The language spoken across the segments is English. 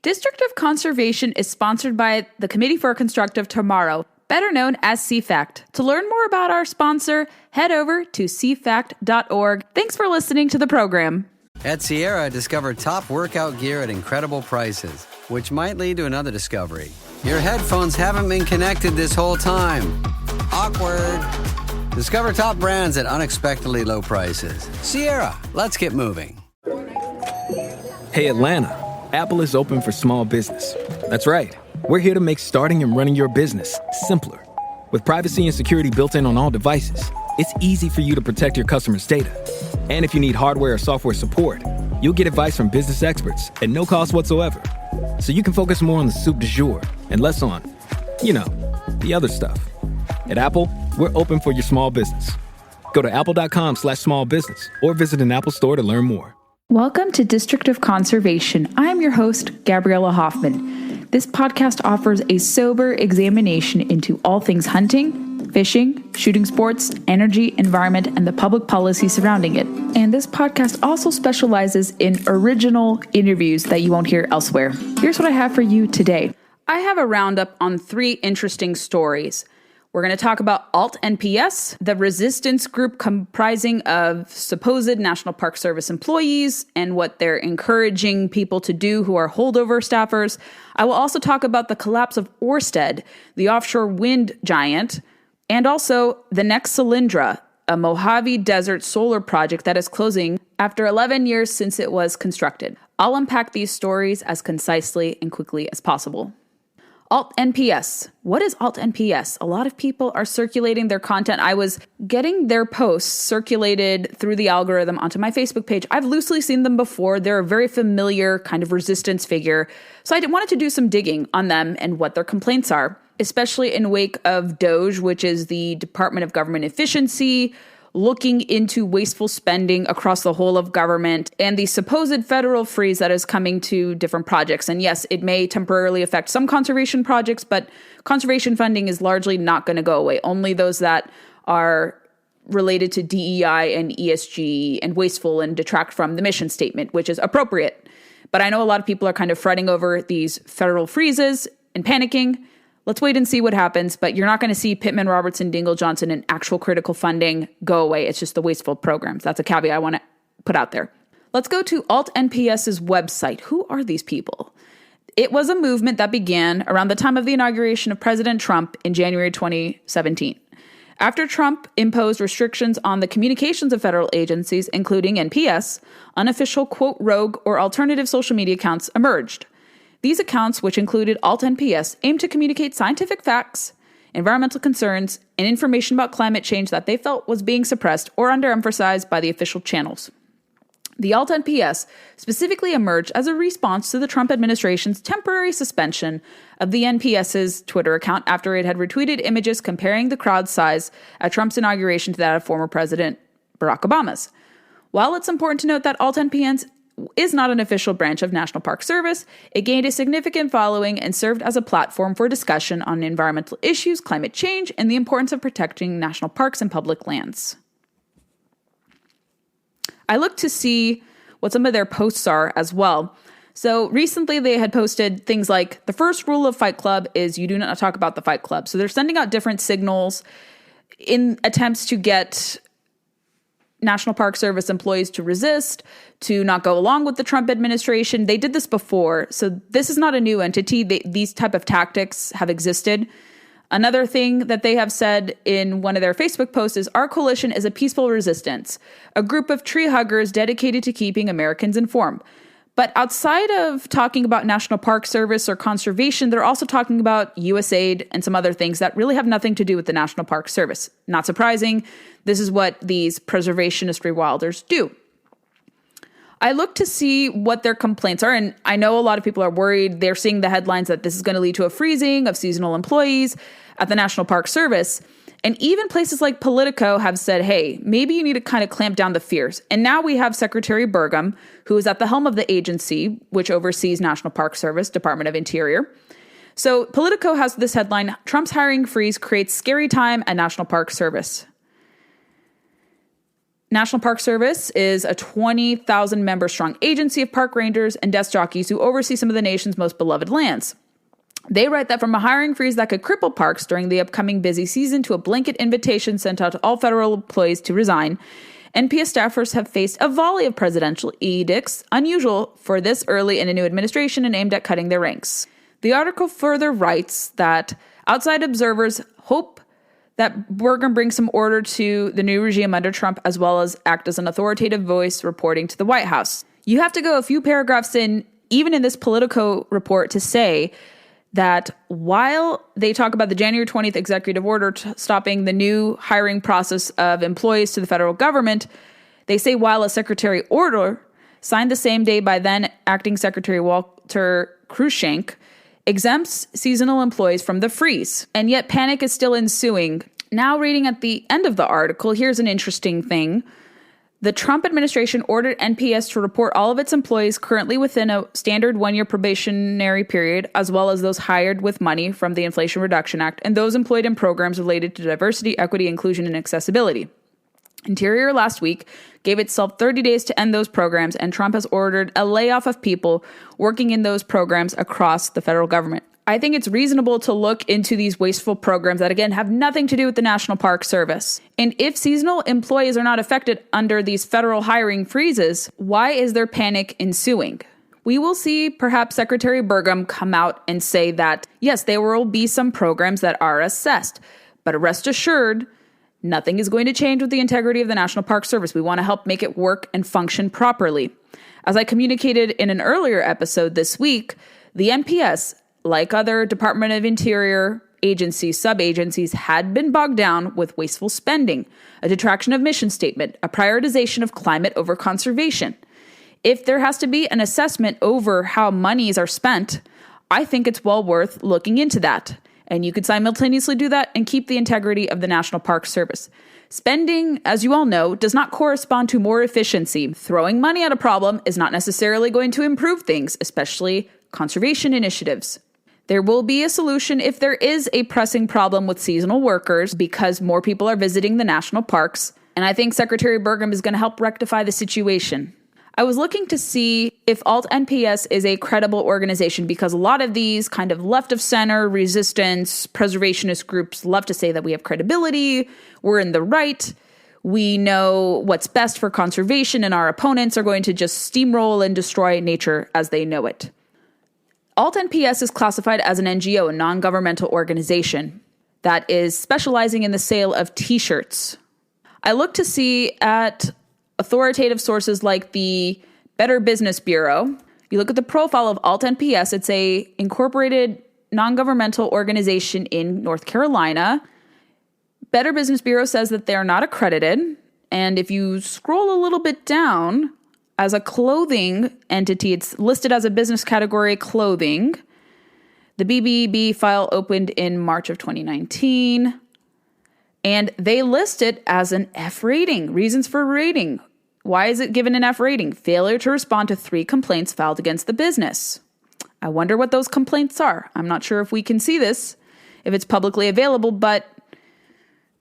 District of Conservation is sponsored by the Committee for a Constructive Tomorrow, better known as CFACT. To learn more about our sponsor, head over to cfact.org. Thanks for listening to the program. At Sierra, discover top workout gear at incredible prices, which might lead to another discovery. Your headphones haven't been connected this whole time. Awkward. Discover top brands at unexpectedly low prices. Sierra, let's get moving. Hey, Atlanta. Apple is open for small business. That's right. We're here to make starting and running your business simpler. With privacy and security built in on all devices, it's easy for you to protect your customers' data. And if you need hardware or software support, you'll get advice from business experts at no cost whatsoever. So you can focus more on the soup du jour and less on, the other stuff. At Apple, we're open for your small business. Go to apple.com/small business or visit an Apple store to learn more. Welcome to District of Conservation. I'm your host, Gabriella Hoffman. This podcast offers a sober examination into all things hunting, fishing, shooting sports, energy, environment, and the public policy surrounding it. And this podcast also specializes in original interviews that you won't hear elsewhere. Here's what I have for you today. I have a roundup on 3 interesting stories. We're going to talk about AltNPS, the resistance group comprising of supposed National Park Service employees and what they're encouraging people to do who are holdover staffers. I will also talk about the collapse of Orsted, the offshore wind giant, and also the next Solyndra, a Mojave Desert solar project that is closing after 11 years since it was constructed. I'll unpack these stories as concisely and quickly as possible. AltNPS. What is AltNPS? A lot of people are circulating their content. I was getting their posts circulated through the algorithm onto my Facebook page. I've loosely seen them before. They're a very familiar kind of resistance figure. So I wanted to do some digging on them and what their complaints are, especially in wake of DOGE, which is the Department of Government Efficiency, looking into wasteful spending across the whole of government and the supposed federal freeze that is coming to different projects. And yes, it may temporarily affect some conservation projects, but conservation funding is largely not going to go away. Only those that are related to DEI and ESG and wasteful and detract from the mission statement, which is appropriate. But I know a lot of people are kind of fretting over these federal freezes and panicking. Let's wait and see what happens, but you're not going to see Pittman, Robertson, Dingell, Johnson, and actual critical funding go away. It's just the wasteful programs. That's a caveat I want to put out there. Let's go to AltNPS's website. Who are these people? It was a movement that began around the time of the inauguration of President Trump in January 2017. After Trump imposed restrictions on the communications of federal agencies, including NPS, unofficial, quote, rogue or alternative social media accounts emerged. These accounts, which included AltNPS, aimed to communicate scientific facts, environmental concerns, and information about climate change that they felt was being suppressed or underemphasized by the official channels. The AltNPS specifically emerged as a response to the Trump administration's temporary suspension of the NPS's Twitter account after it had retweeted images comparing the crowd size at Trump's inauguration to that of former President Barack Obama's. While it's important to note that AltNPS is not an official branch of National Park Service, it gained a significant following and served as a platform for discussion on environmental issues, climate change, and the importance of protecting national parks and public lands. I looked to see what some of their posts are as well. So recently they had posted things like, the first rule of Fight Club is you do not talk about the Fight Club. So they're sending out different signals in attempts to get National Park Service employees to resist, to not go along with the Trump administration. They did this before, so this is not a new entity. These type of tactics have existed. Another thing that they have said in one of their Facebook posts is, our coalition is a peaceful resistance, a group of tree huggers dedicated to keeping Americans informed. But outside of talking about National Park Service or conservation, they're also talking about USAID and some other things that really have nothing to do with the National Park Service. Not surprising, this is what these preservationist rewilders do. I look to see what their complaints are, and I know a lot of people are worried. They're seeing the headlines that this is going to lead to a freezing of seasonal employees at the National Park Service. And even places like Politico have said, hey, maybe you need to kind of clamp down the fears. And now we have Secretary Burgum, who is at the helm of the agency, which oversees National Park Service, Department of Interior. So Politico has this headline, Trump's hiring freeze creates scary time at National Park Service. National Park Service is a 20,000 member strong agency of park rangers and desk jockeys who oversee some of the nation's most beloved lands. They write that from a hiring freeze that could cripple parks during the upcoming busy season to a blanket invitation sent out to all federal employees to resign, NPS staffers have faced a volley of presidential edicts, unusual for this early in a new administration and aimed at cutting their ranks. The article further writes that outside observers hope that Burgum brings some order to the new regime under Trump, as well as act as an authoritative voice reporting to the White House. You have to go a few paragraphs in, even in this Politico report, to say that while they talk about the January 20th executive order stopping the new hiring process of employees to the federal government, they say while a secretary order signed the same day by then acting Secretary Walter Cruikshank exempts seasonal employees from the freeze, and yet panic is still ensuing. Now, reading at the end of the article, here's an interesting thing. The Trump administration ordered NPS to report all of its employees currently within a standard one-year probationary period, as well as those hired with money from the Inflation Reduction Act, and those employed in programs related to diversity, equity, inclusion, and accessibility. Interior last week gave itself 30 days to end those programs, and Trump has ordered a layoff of people working in those programs across the federal government. I think it's reasonable to look into these wasteful programs that, again, have nothing to do with the National Park Service. And if seasonal employees are not affected under these federal hiring freezes, why is there panic ensuing? We will see perhaps Secretary Burgum come out and say that, yes, there will be some programs that are assessed, but rest assured, nothing is going to change with the integrity of the National Park Service. We want to help make it work and function properly. As I communicated in an earlier episode this week, the NPS, like other Department of Interior agencies, sub-agencies, had been bogged down with wasteful spending, a detraction of mission statement, a prioritization of climate over conservation. If there has to be an assessment over how monies are spent, I think it's well worth looking into that. And you could simultaneously do that and keep the integrity of the National Park Service. Spending, as you all know, does not correspond to more efficiency. Throwing money at a problem is not necessarily going to improve things, especially conservation initiatives. There will be a solution if there is a pressing problem with seasonal workers because more people are visiting the national parks, and I think Secretary Burgum is going to help rectify the situation. I was looking to see if AltNPS is a credible organization because a lot of these kind of left-of-center, resistance, preservationist groups love to say that we have credibility, we're in the right, we know what's best for conservation, and our opponents are going to just steamroll and destroy nature as they know it. AltNPS is classified as an NGO, a non-governmental organization, that is specializing in the sale of t-shirts. I looked to see at authoritative sources like the Better Business Bureau. You look at the profile of AltNPS, it's a incorporated non-governmental organization in North Carolina. Better Business Bureau says that they're not accredited. And if you scroll a little bit down, as a clothing entity, it's listed as a business category clothing. The BBB file opened in March of 2019, and they list it as an F rating. Reasons for rating. Why is it given an F rating? Failure to respond to 3 complaints filed against the business. I wonder what those complaints are. I'm not sure if we can see this, if it's publicly available, but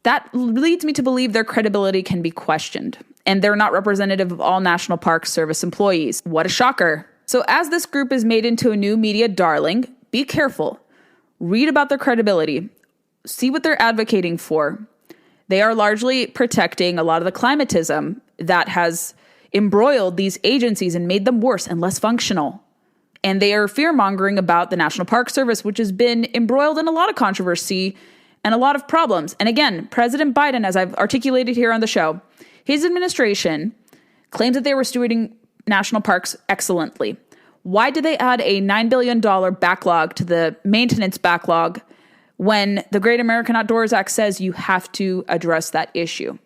that leads me to believe their credibility can be questioned. And they're not representative of all National Park Service employees. What a shocker. So as this group is made into a new media darling, be careful. Read about their credibility. See what they're advocating for. They are largely protecting a lot of the climatism that has embroiled these agencies and made them worse and less functional. And they are fear-mongering about the National Park Service, which has been embroiled in a lot of controversy and a lot of problems. And again, President Biden, as I've articulated here on the show, his administration claims that they were stewarding national parks excellently. Why did they add a $9 billion backlog to the maintenance backlog when the Great American Outdoors Act says you have to address that issue?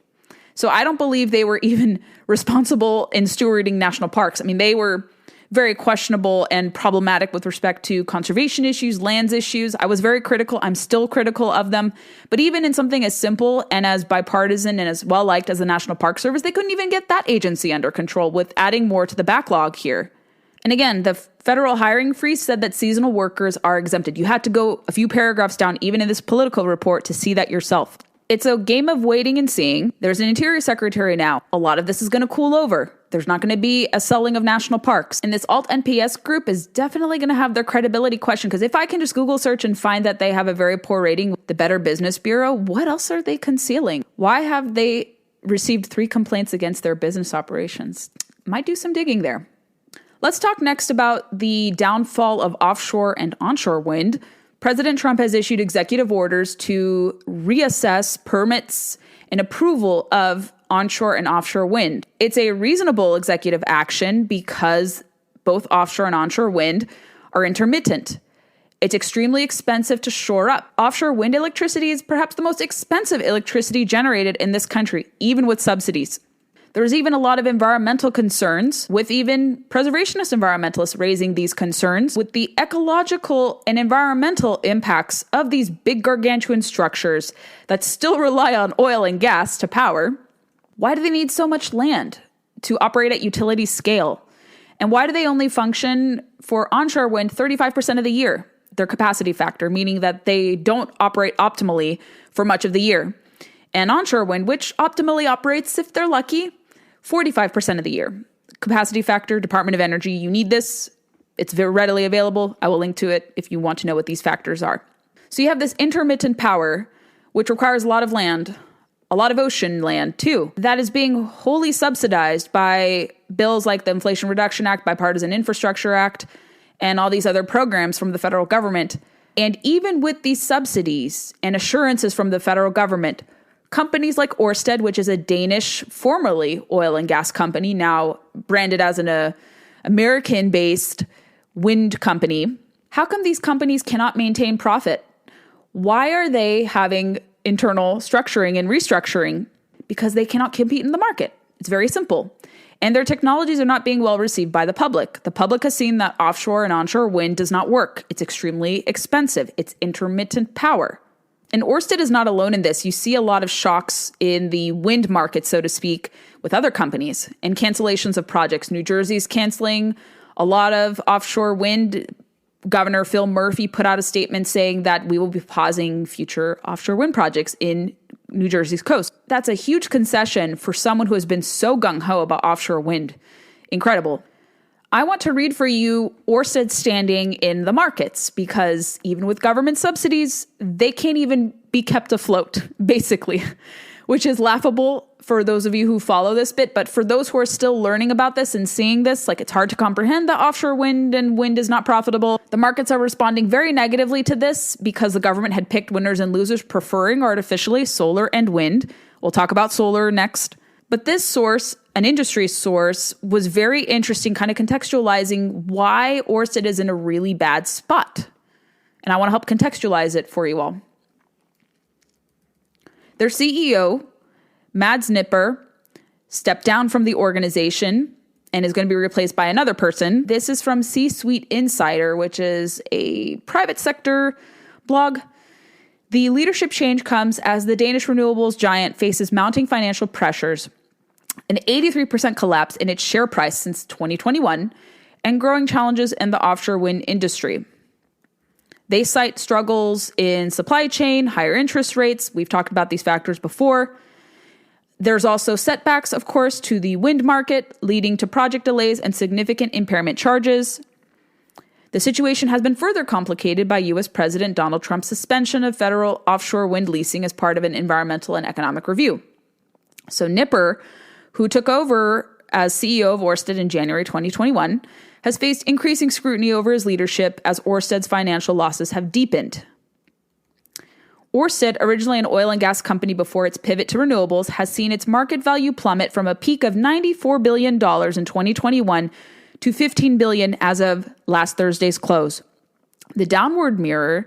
So I don't believe they were even responsible in stewarding national parks. I mean, they were very questionable and problematic with respect to conservation issues, lands issues. I was very critical. I'm still critical of them. But even in something as simple and as bipartisan and as well-liked as the National Park Service, they couldn't even get that agency under control with adding more to the backlog here. And again, the federal hiring freeze said that seasonal workers are exempted. You had to go a few paragraphs down, even in this Politico report, to see that yourself. It's a game of waiting and seeing. There's an interior secretary now. A lot of this is going to cool over. There's not going to be a selling of national parks. And this AltNPS group is definitely going to have their credibility questioned, because if I can just Google search and find that they have a very poor rating with the Better Business Bureau, what else are they concealing? Why have they received 3 complaints against their business operations? Might do some digging there. Let's talk next about the downfall of offshore and onshore wind. President Trump has issued executive orders to reassess permits and approval of onshore and offshore wind. It's a reasonable executive action because both offshore and onshore wind are intermittent. It's extremely expensive to shore up. Offshore wind electricity is perhaps the most expensive electricity generated in this country, even with subsidies. There's even a lot of environmental concerns, with even preservationist environmentalists raising these concerns with the ecological and environmental impacts of these big gargantuan structures that still rely on oil and gas to power. Why do they need so much land to operate at utility scale? And why do they only function for onshore wind 35% of the year, their capacity factor, meaning that they don't operate optimally for much of the year? And onshore wind, which optimally operates, if they're lucky, 45% of the year. Capacity factor, Department of Energy, you need this. It's very readily available. I will link to it if you want to know what these factors are. So you have this intermittent power, which requires a lot of land, a lot of ocean land too, that is being wholly subsidized by bills like the Inflation Reduction Act, Bipartisan Infrastructure Act, and all these other programs from the federal government. And even with these subsidies and assurances from the federal government, companies like Orsted, which is a Danish, formerly oil and gas company, now branded as an American-based wind company, how come these companies cannot maintain profit? Why are they having internal structuring and restructuring? Because they cannot compete in the market. It's very simple. And their technologies are not being well received by the public. The public has seen that offshore and onshore wind does not work. It's extremely expensive. It's intermittent power. And Orsted is not alone in this. You see a lot of shocks in the wind market, so to speak, with other companies and cancellations of projects. New Jersey's canceling a lot of offshore wind. Governor Phil Murphy put out a statement saying that we will be pausing future offshore wind projects in New Jersey's coast. That's a huge concession for someone who has been so gung-ho about offshore wind. Incredible. I want to read for you Orsted's standing in the markets, because even with government subsidies, they can't even be kept afloat, basically, which is laughable for those of you who follow this bit. But for those who are still learning about this and seeing this, like, it's hard to comprehend that offshore wind and wind is not profitable. The markets are responding very negatively to this because the government had picked winners and losers, preferring artificially solar and wind. We'll talk about solar next. But this source, an industry source, was very interesting, kind of contextualizing why Orsted is in a really bad spot. And I want to help contextualize it for you all. Their CEO, Mads Nipper, stepped down from the organization and is going to be replaced by another person. This is from C-Suite Insider, which is a private sector blog. The leadership change comes as the Danish renewables giant faces mounting financial pressures, an 83% collapse in its share price since 2021, and growing challenges in the offshore wind industry. They cite struggles in supply chain, higher interest rates. We've talked about these factors before. There's also setbacks, of course, to the wind market, leading to project delays and significant impairment charges. The situation has been further complicated by U.S. President Donald Trump's suspension of federal offshore wind leasing as part of an environmental and economic review. So Nipper, who took over as CEO of Orsted in January 2021, has faced increasing scrutiny over his leadership as Orsted's financial losses have deepened. Orsted, originally an oil and gas company before its pivot to renewables, has seen its market value plummet from a peak of $94 billion in 2021 to $15 billion as of last Thursday's close. The downward mirrors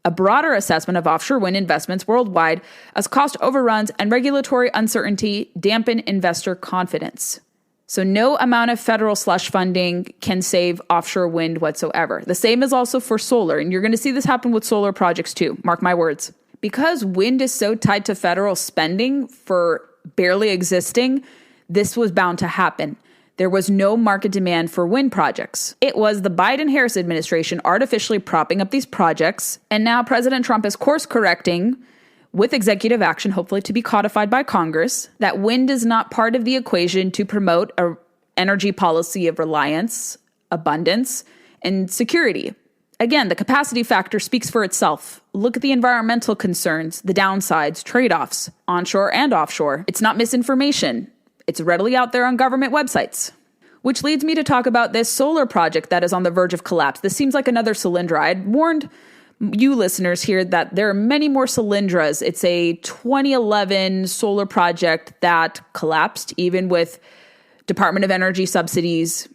a broader assessment of offshore wind investments worldwide as cost overruns and regulatory uncertainty dampen investor confidence. So no amount of federal slush funding can save offshore wind whatsoever. The same is also for solar, and you're going to see this happen with solar projects too, mark my words. Because wind is so tied to federal spending for barely existing, this was bound to happen. There was no market demand for wind projects. It was the Biden-Harris administration artificially propping up these projects, and now President Trump is course correcting with executive action, hopefully to be codified by Congress, that wind is not part of the equation to promote an energy policy of reliance, abundance, and security. Again, the capacity factor speaks for itself. Look at the environmental concerns, the downsides, trade-offs, onshore and offshore. It's not misinformation. It's readily out there on government websites. Which leads me to talk about this solar project that is on the verge of collapse. This seems like another Solyndra. I'd warned you listeners here that there are many more Solyndras. It's a 2011 solar project that collapsed, even with Department of Energy subsidies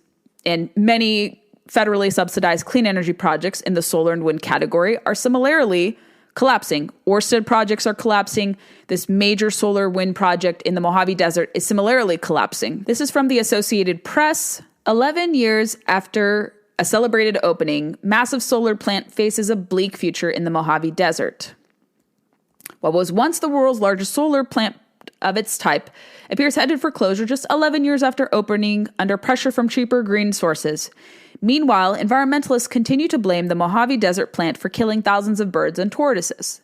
and many federally subsidized clean energy projects in the solar and wind category are similarly collapsing. Orsted projects are collapsing. This major solar wind project in the Mojave Desert is similarly collapsing. This is from the Associated Press. 11 years after a celebrated opening, massive solar plant faces a bleak future in the Mojave Desert. What was once the world's largest solar plant of its type appears headed for closure just 11 years after opening under pressure from cheaper green sources. Meanwhile, environmentalists continue to blame the Mojave Desert plant for killing thousands of birds and tortoises.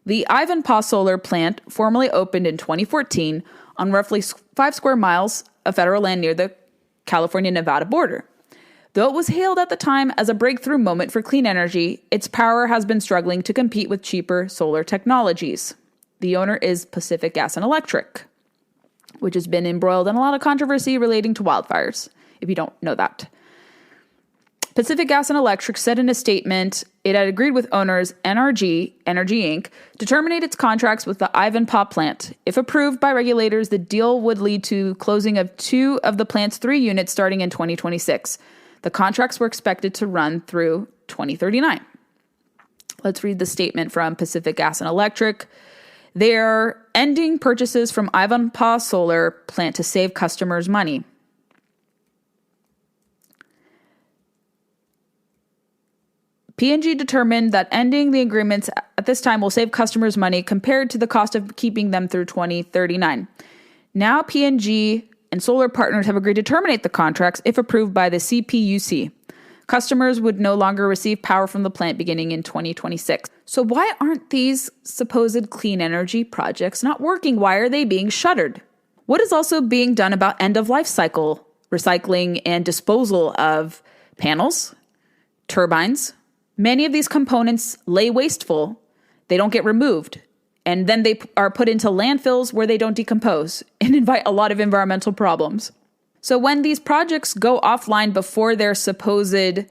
The Ivanpah Solar Plant formally opened in 2014 on roughly 5 square miles of federal land near the California-Nevada border. Though it was hailed at the time as a breakthrough moment for clean energy, its power has been struggling to compete with cheaper solar technologies. The owner is Pacific Gas and Electric, which has been embroiled in a lot of controversy relating to wildfires, if you don't know that. Pacific Gas and Electric said in a statement it had agreed with owners NRG, Energy Inc., to terminate its contracts with the Ivanpah plant. If approved by regulators, the deal would lead to closing of 2 of the plant's 3 units starting in 2026. The contracts were expected to run through 2039. Let's read the statement from Pacific Gas and Electric. They're ending purchases from Ivanpah Solar Plant to save customers money. P&G determined that ending the agreements at this time will save customers money compared to the cost of keeping them through 2039. Now P&G and solar partners have agreed to terminate the contracts if approved by the CPUC. Customers would no longer receive power from the plant beginning in 2026. So why aren't these supposed clean energy projects not working? Why are they being shuttered? What is also being done about end-of-life cycle recycling and disposal of panels, turbines? Many of these components lay wasteful. They don't get removed. And then they are put into landfills where they don't decompose and invite a lot of environmental problems. So when these projects go offline before their supposed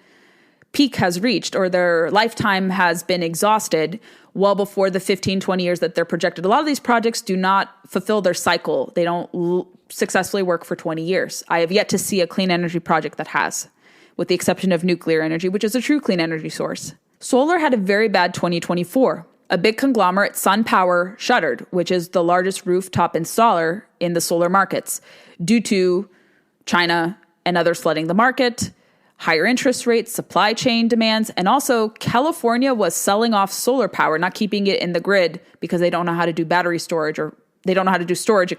peak has reached or their lifetime has been exhausted, well before the 15, 20 years that they're projected, a lot of these projects do not fulfill their cycle. They don't successfully work for 20 years. I have yet to see a clean energy project that has, with the exception of nuclear energy, which is a true clean energy source. Solar had a very bad 2024. A big conglomerate, SunPower, shuttered, which is the largest rooftop installer in the solar markets, due to China and others flooding the market, higher interest rates, supply chain demands, and also California was selling off solar power, not keeping it in the grid because they don't know how to do battery storage, or they don't know how to do storage,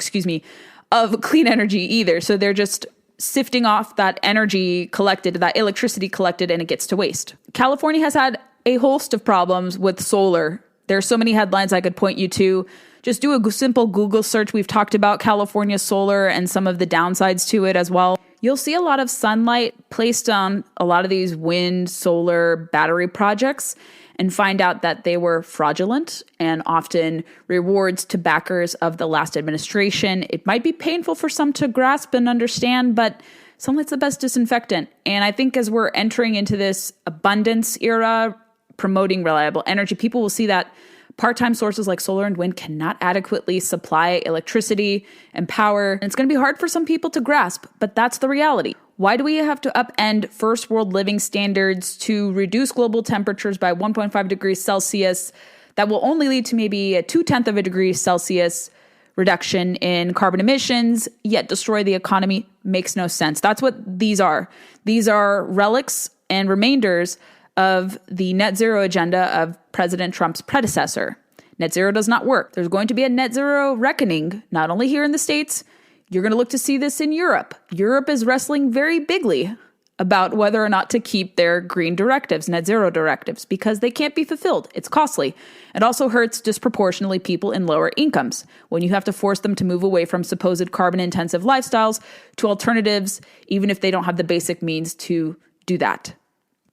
of clean energy either. So they're just sifting off that energy collected, that electricity collected, and it gets to waste. California has had a host of problems with solar. There are so many headlines I could point you to. Just do a simple Google search. We've talked about California solar and some of the downsides to it as well. You'll see a lot of sunlight placed on a lot of these wind, solar, battery projects and find out that they were fraudulent and often rewards to backers of the last administration. It might be painful for some to grasp and understand, but sunlight's the best disinfectant. And I think as we're entering into this abundance era, promoting reliable energy, people will see that part-time sources like solar and wind cannot adequately supply electricity and power. And it's going to be hard for some people to grasp, but that's the reality. Why do we have to upend first world living standards to reduce global temperatures by 1.5 degrees Celsius that will only lead to maybe a 0.2 of a degree Celsius reduction in carbon emissions, yet destroy the economy? Makes no sense. That's what these are. These are relics and remainders of the net zero agenda of President Trump's predecessor. Net zero does not work. There's going to be a net zero reckoning, not only here in the States. You're going to look to see this in Europe. Europe is wrestling very bigly about whether or not to keep their green directives, net zero directives, because they can't be fulfilled. It's costly. It also hurts disproportionately people in lower incomes when you have to force them to move away from supposed carbon-intensive lifestyles to alternatives, even if they don't have the basic means to do that.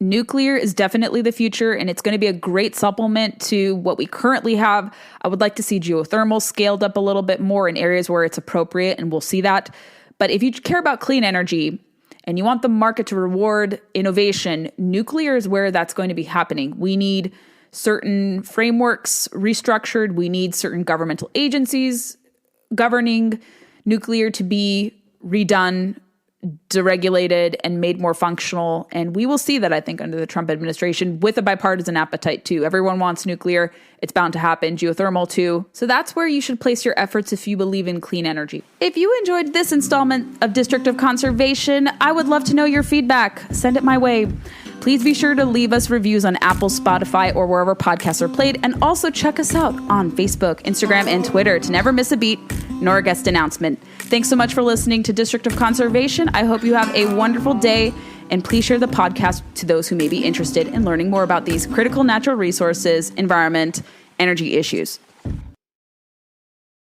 Nuclear is definitely the future, and it's going to be a great supplement to what we currently have. I would like to see geothermal scaled up a little bit more in areas where it's appropriate, and we'll see that. But if you care about clean energy and you want the market to reward innovation, nuclear is where that's going to be happening. We need certain frameworks restructured. We need certain governmental agencies governing nuclear to be redone, deregulated, and made more functional. And we will see that, I think, under the Trump administration with a bipartisan appetite too. Everyone wants nuclear. It's bound to happen. Geothermal too. So that's where you should place your efforts if you believe in clean energy. If you enjoyed this installment of District of Conservation, I would love to know your feedback. Send it my way. Please be sure to leave us reviews on Apple, Spotify, or wherever podcasts are played. And also check us out on Facebook, Instagram, and Twitter to never miss a beat nor a guest announcement. Thanks so much for listening to District of Conservation. I hope you have a wonderful day. And please share the podcast to those who may be interested in learning more about these critical natural resources, environment, energy issues.